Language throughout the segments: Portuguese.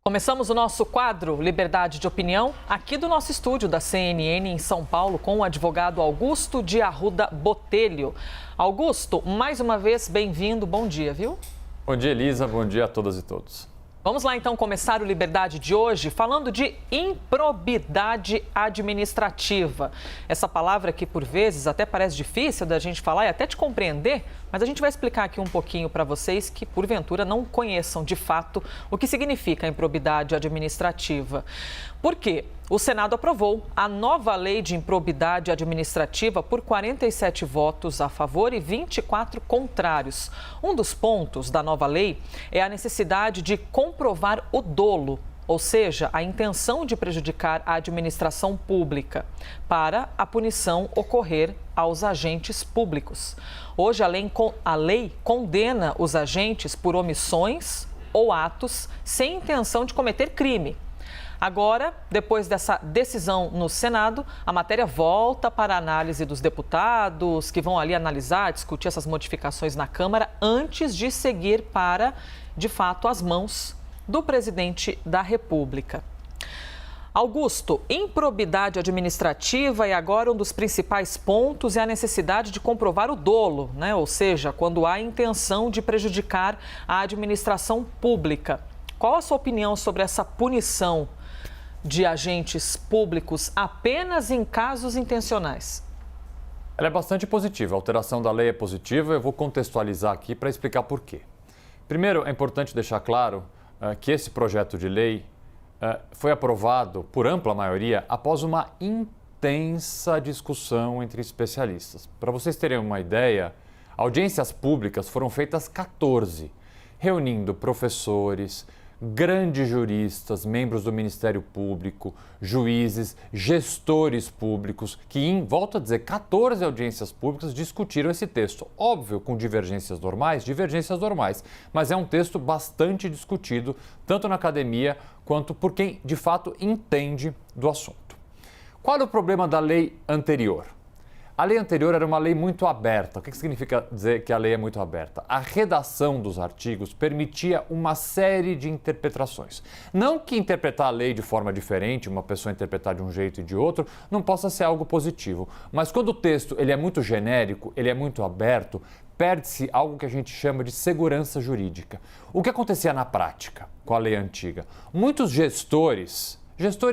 Começamos o nosso quadro Liberdade de Opinião aqui do nosso estúdio da CNN em São Paulo com o advogado Augusto de Arruda Botelho. Augusto, mais uma vez, bem-vindo, bom dia, viu? Bom dia, Elisa, bom dia a todas e todos. Vamos lá então começar o Liberdade de hoje falando de improbidade administrativa. Essa palavra que por vezes até parece difícil da gente falar e até de compreender, mas a gente vai explicar aqui um pouquinho para vocês que porventura não conheçam de fato o que significa improbidade administrativa. Por quê? O Senado aprovou a nova lei de improbidade administrativa por 47 votos a favor e 24 contrários. Um dos pontos da nova lei é a necessidade de comprovar o dolo, ou seja, a intenção de prejudicar a administração pública, para a punição ocorrer aos agentes públicos. Hoje, a lei condena os agentes por omissões ou atos sem intenção de cometer crime. Agora, depois dessa decisão no Senado, a matéria volta para a análise dos deputados, que vão ali analisar, discutir essas modificações na Câmara, antes de seguir para, de fato, as mãos do presidente da República. Augusto, improbidade administrativa é agora um dos principais pontos é a necessidade de comprovar o dolo, né? Ou seja, quando há intenção de prejudicar a administração pública. Qual a sua opinião sobre essa punição de agentes públicos apenas em casos intencionais? Ela é bastante positiva, a alteração da lei é positiva, eu vou contextualizar aqui para explicar por quê. Primeiro, é importante deixar claro que esse projeto de lei foi aprovado por ampla maioria após uma intensa discussão entre especialistas. Para vocês terem uma ideia, audiências públicas foram feitas 14, reunindo professores, grandes juristas, membros do Ministério Público, juízes, gestores públicos, que, volto a dizer, 14 audiências públicas discutiram esse texto. Óbvio, com divergências normais, mas é um texto bastante discutido, tanto na academia quanto por quem, de fato, entende do assunto. Qual é o problema da lei anterior? A lei anterior era uma lei muito aberta. O que significa dizer que a lei é muito aberta? A redação dos artigos permitia uma série de interpretações. Não que interpretar a lei de forma diferente, uma pessoa interpretar de um jeito e de outro, não possa ser algo positivo. Mas quando o texto ele é muito genérico, ele é muito aberto, perde-se algo que a gente chama de segurança jurídica. O que acontecia na prática com a lei antiga? Muitos gestores,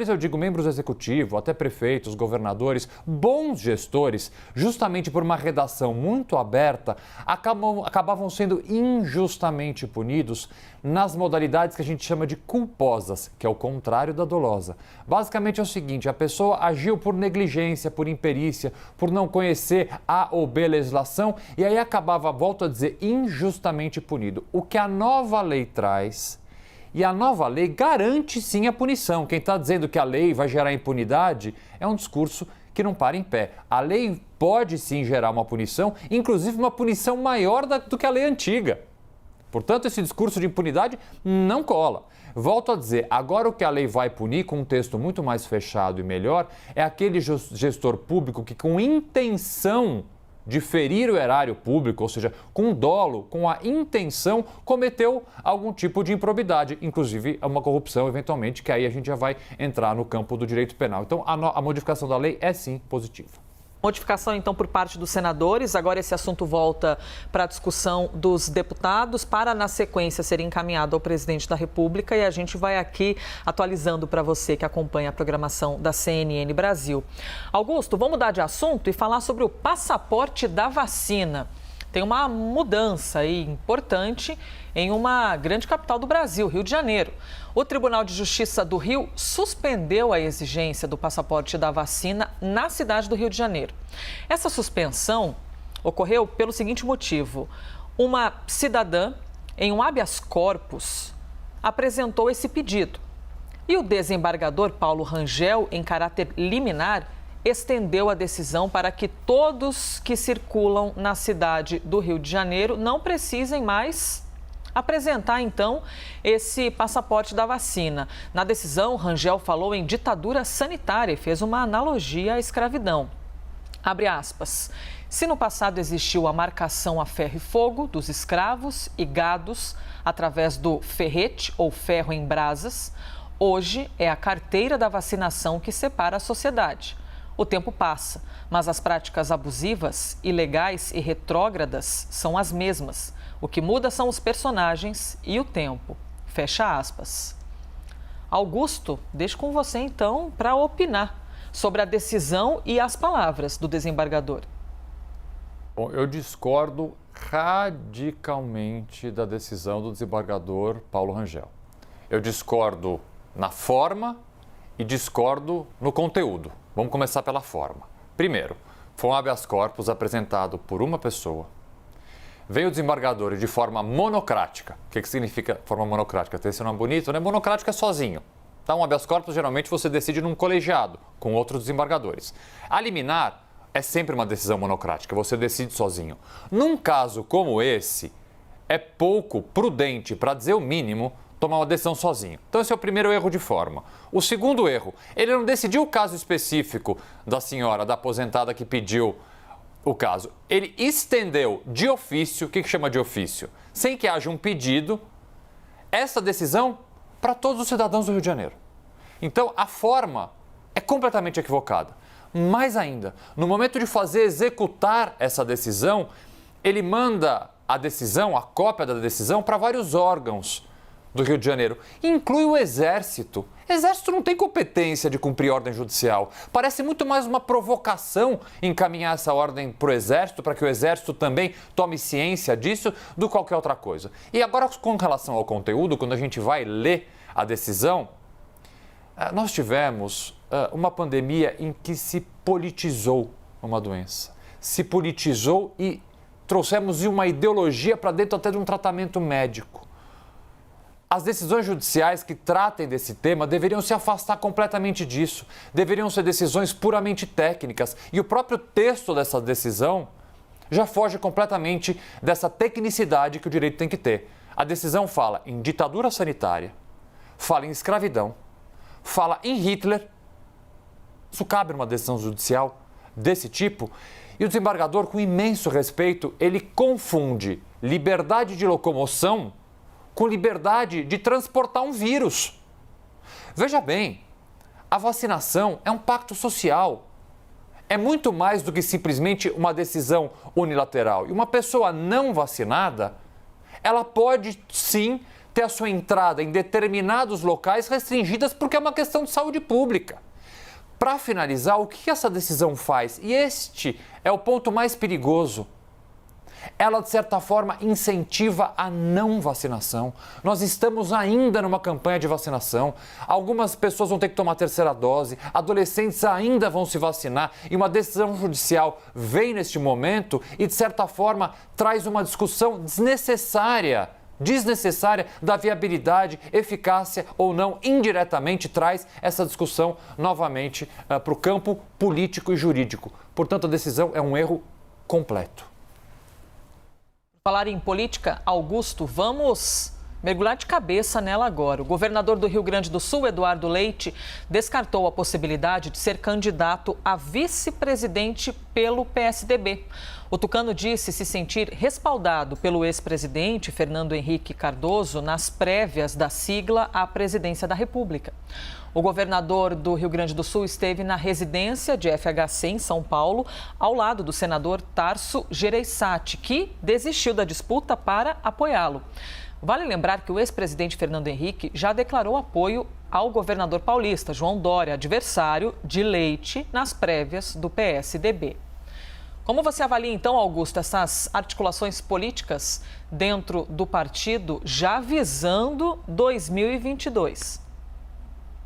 eu digo membros do executivo, até prefeitos, governadores, bons gestores, justamente por uma redação muito aberta, acabavam sendo injustamente punidos nas modalidades que a gente chama de culposas, que é o contrário da dolosa. Basicamente é o seguinte, a pessoa agiu por negligência, por imperícia, por não conhecer a ou B legislação e aí acabava, volto a dizer, injustamente punido. O que a nova lei traz... E a nova lei garante sim a punição. Quem está dizendo que a lei vai gerar impunidade é um discurso que não para em pé. A lei pode sim gerar uma punição, inclusive uma punição maior do que a lei antiga. Portanto, esse discurso de impunidade não cola. Volto a dizer, agora o que a lei vai punir, com um texto muito mais fechado e melhor, é aquele gestor público que com intenção de ferir o erário público, ou seja, com dolo, com a intenção, cometeu algum tipo de improbidade, inclusive uma corrupção, eventualmente, que aí a gente já vai entrar no campo do direito penal. Então, a modificação da lei é sim positiva. Modificação, então, por parte dos senadores. Agora esse assunto volta para a discussão dos deputados, para, na sequência, ser encaminhado ao presidente da República. E a gente vai aqui atualizando para você que acompanha a programação da CNN Brasil. Augusto, vamos mudar de assunto e falar sobre o passaporte da vacina. Tem uma mudança aí importante em uma grande capital do Brasil, Rio de Janeiro. O Tribunal de Justiça do Rio suspendeu a exigência do passaporte da vacina na cidade do Rio de Janeiro. Essa suspensão ocorreu pelo seguinte motivo: uma cidadã, em um habeas corpus, apresentou esse pedido. E o desembargador Paulo Rangel, em caráter liminar, estendeu a decisão para que todos que circulam na cidade do Rio de Janeiro não precisem mais apresentar, então, esse passaporte da vacina. Na decisão, Rangel falou em ditadura sanitária e fez uma analogia à escravidão. Abre aspas. Se no passado existiu a marcação a ferro e fogo dos escravos e gados através do ferrete ou ferro em brasas, hoje é a carteira da vacinação que separa a sociedade. O tempo passa, mas as práticas abusivas, ilegais e retrógradas são as mesmas. O que muda são os personagens e o tempo. Fecha aspas. Augusto, deixo com você então para opinar sobre a decisão e as palavras do desembargador. Bom, eu discordo radicalmente da decisão do desembargador Paulo Rangel. Eu discordo na forma e discordo no conteúdo. Vamos começar pela forma. Primeiro, foi um habeas corpus apresentado por uma pessoa. Veio o desembargador e de forma monocrática. O que significa forma monocrática? Tem esse nome bonito, né? Monocrática é sozinho. Tá? Um habeas corpus, geralmente, você decide num colegiado, com outros desembargadores. A liminar é sempre uma decisão monocrática, você decide sozinho. Num caso como esse, é pouco prudente, para dizer o mínimo, tomar uma decisão sozinho. Então esse é o primeiro erro de forma. O segundo erro, ele não decidiu o caso específico da senhora, da aposentada que pediu o caso. Ele estendeu de ofício, o que chama de ofício? Sem que haja um pedido, essa decisão para todos os cidadãos do Rio de Janeiro. Então a forma é completamente equivocada. Mais ainda, no momento de executar essa decisão, ele manda a decisão, a cópia da decisão, para vários órgãos do Rio de Janeiro. Inclui o Exército. Exército não tem competência de cumprir ordem judicial. Parece muito mais uma provocação encaminhar essa ordem para o Exército, para que o Exército também tome ciência disso, do que qualquer outra coisa. E agora, com relação ao conteúdo, quando a gente vai ler a decisão, nós tivemos uma pandemia em que se politizou uma doença. Se politizou e trouxemos uma ideologia para dentro até de um tratamento médico. As decisões judiciais que tratem desse tema deveriam se afastar completamente disso. Deveriam ser decisões puramente técnicas. E o próprio texto dessa decisão já foge completamente dessa tecnicidade que o direito tem que ter. A decisão fala em ditadura sanitária, fala em escravidão, fala em Hitler. Isso cabe numa decisão judicial desse tipo? E o desembargador, com imenso respeito, ele confunde liberdade de locomoção com liberdade de transportar um vírus. Veja bem, a vacinação é um pacto social. É muito mais do que simplesmente uma decisão unilateral. E uma pessoa não vacinada, ela pode sim ter a sua entrada em determinados locais restringidas porque é uma questão de saúde pública. Para finalizar, o que essa decisão faz? E este é o ponto mais perigoso. Ela, de certa forma, incentiva a não vacinação. Nós estamos ainda numa campanha de vacinação. Algumas pessoas vão ter que tomar a terceira dose, adolescentes ainda vão se vacinar e uma decisão judicial vem neste momento e, de certa forma, traz uma discussão desnecessária da viabilidade, eficácia ou não, indiretamente traz essa discussão novamente para o campo político e jurídico. Portanto, a decisão é um erro completo. Falar em política, Augusto, vamos mergulhar de cabeça nela agora. O governador do Rio Grande do Sul, Eduardo Leite, descartou a possibilidade de ser candidato a vice-presidente pelo PSDB. O tucano disse se sentir respaldado pelo ex-presidente Fernando Henrique Cardoso nas prévias da sigla à presidência da República. O governador do Rio Grande do Sul esteve na residência de FHC em São Paulo, ao lado do senador Tarso Gereissati, que desistiu da disputa para apoiá-lo. Vale lembrar que o ex-presidente Fernando Henrique já declarou apoio ao governador paulista, João Dória, adversário de Leite nas prévias do PSDB. Como você avalia, então, Augusto, essas articulações políticas dentro do partido já visando 2022?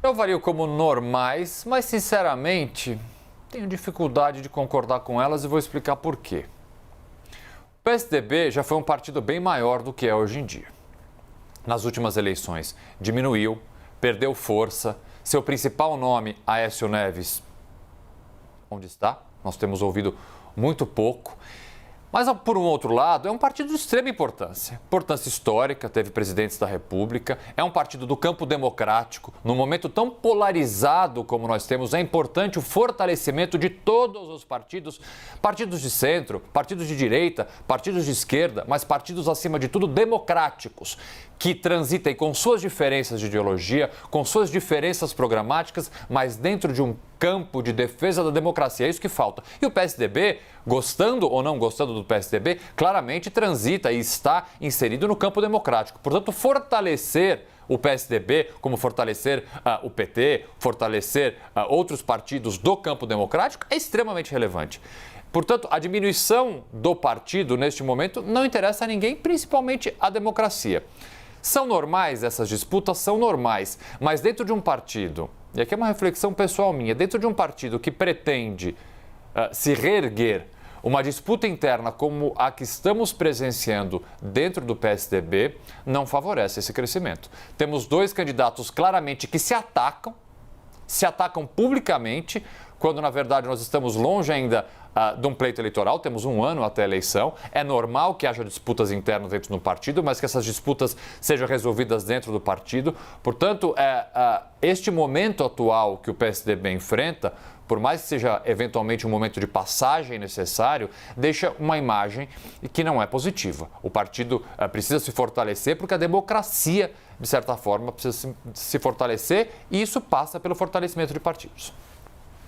Eu avalio como normais, mas, sinceramente, tenho dificuldade de concordar com elas e vou explicar por quê. O PSDB já foi um partido bem maior do que é hoje em dia. Nas últimas eleições, diminuiu, perdeu força. Seu principal nome, Aécio Neves, onde está? Nós temos ouvido muito pouco. Mas, por um outro lado, é um partido de extrema importância. Importância histórica, teve presidentes da República, é um partido do campo democrático. Num momento tão polarizado como nós temos, é importante o fortalecimento de todos os partidos, partidos de centro, partidos de direita, partidos de esquerda, mas partidos, acima de tudo, democráticos, que transitem com suas diferenças de ideologia, com suas diferenças programáticas, mas dentro de um campo de defesa da democracia. É isso que falta. E o PSDB, gostando ou não gostando do PSDB, claramente transita e está inserido no campo democrático. Portanto, fortalecer o PSDB, como fortalecer o PT, fortalecer outros partidos do campo democrático, é extremamente relevante. Portanto, a diminuição do partido neste momento não interessa a ninguém, principalmente a democracia. São normais essas disputas? São normais, mas dentro de um partido, e aqui é uma reflexão pessoal minha, dentro de um partido que pretende se reerguer, uma disputa interna como a que estamos presenciando dentro do PSDB não favorece esse crescimento. Temos dois candidatos claramente que se atacam publicamente, quando na verdade nós estamos longe ainda de um pleito eleitoral, temos um ano até a eleição. É normal que haja disputas internas dentro do partido, mas que essas disputas sejam resolvidas dentro do partido. Portanto, este momento atual que o PSDB enfrenta, por mais que seja eventualmente um momento de passagem necessário, deixa uma imagem que não é positiva. O partido precisa se fortalecer porque a democracia, de certa forma, precisa se fortalecer e isso passa pelo fortalecimento de partidos.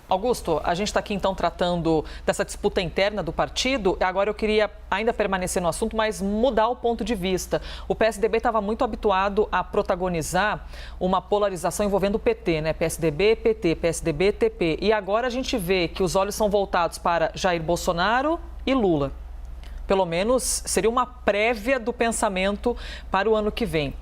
Augusto, a gente está aqui então tratando dessa disputa interna do partido. Agora eu queria ainda permanecer no assunto, mas mudar o ponto de vista. O PSDB estava muito habituado a protagonizar uma polarização envolvendo o PT, né? PSDB, PT, PSDB, TP. E agora a gente vê que os olhos são voltados para Jair Bolsonaro e Lula. Pelo menos seria uma prévia do pensamento para o ano que vem.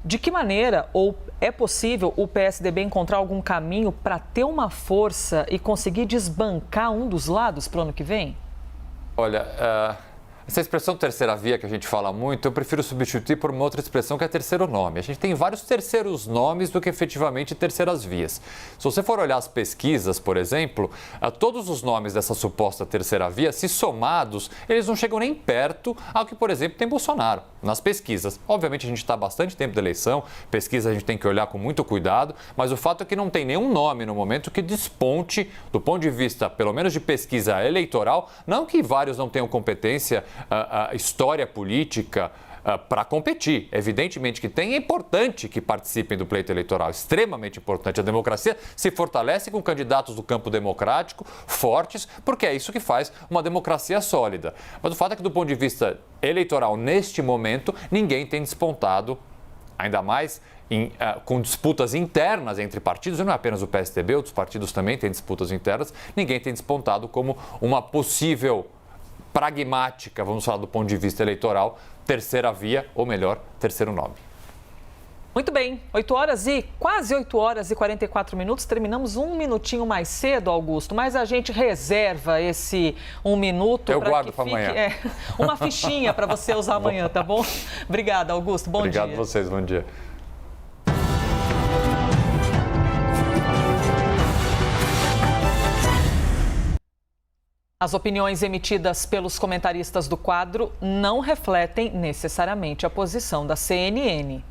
De que maneira ou é possível o PSDB encontrar algum caminho para ter uma força e conseguir desbancar um dos lados para o ano que vem? Olha, essa expressão terceira via que a gente fala muito, eu prefiro substituir por uma outra expressão que é terceiro nome. A gente tem vários terceiros nomes do que efetivamente terceiras vias. Se você for olhar as pesquisas, por exemplo, todos os nomes dessa suposta terceira via, se somados, eles não chegam nem perto ao que, por exemplo, tem Bolsonaro nas pesquisas. Obviamente a gente está há bastante tempo da eleição, pesquisa a gente tem que olhar com muito cuidado, mas o fato é que não tem nenhum nome no momento que desponte do ponto de vista, pelo menos de pesquisa eleitoral, não que vários não tenham competência, a história política para competir. Evidentemente que tem, é importante que participem do pleito eleitoral, extremamente importante. A democracia se fortalece com candidatos do campo democrático fortes, porque é isso que faz uma democracia sólida. Mas o fato é que do ponto de vista eleitoral, neste momento, ninguém tem despontado, ainda mais com disputas internas entre partidos, e não é apenas o PSDB, outros partidos também têm disputas internas, ninguém tem despontado como uma possível pragmática, vamos falar do ponto de vista eleitoral, terceira via, ou melhor, terceiro nome. Muito bem, quase 8 horas e 44 minutos, terminamos um minutinho mais cedo, Augusto, mas a gente reserva esse 1 minuto para que fique amanhã. Uma fichinha para você usar amanhã, tá bom? Obrigada, Augusto, bom dia. Obrigado a vocês, bom dia. As opiniões emitidas pelos comentaristas do quadro não refletem necessariamente a posição da CNN.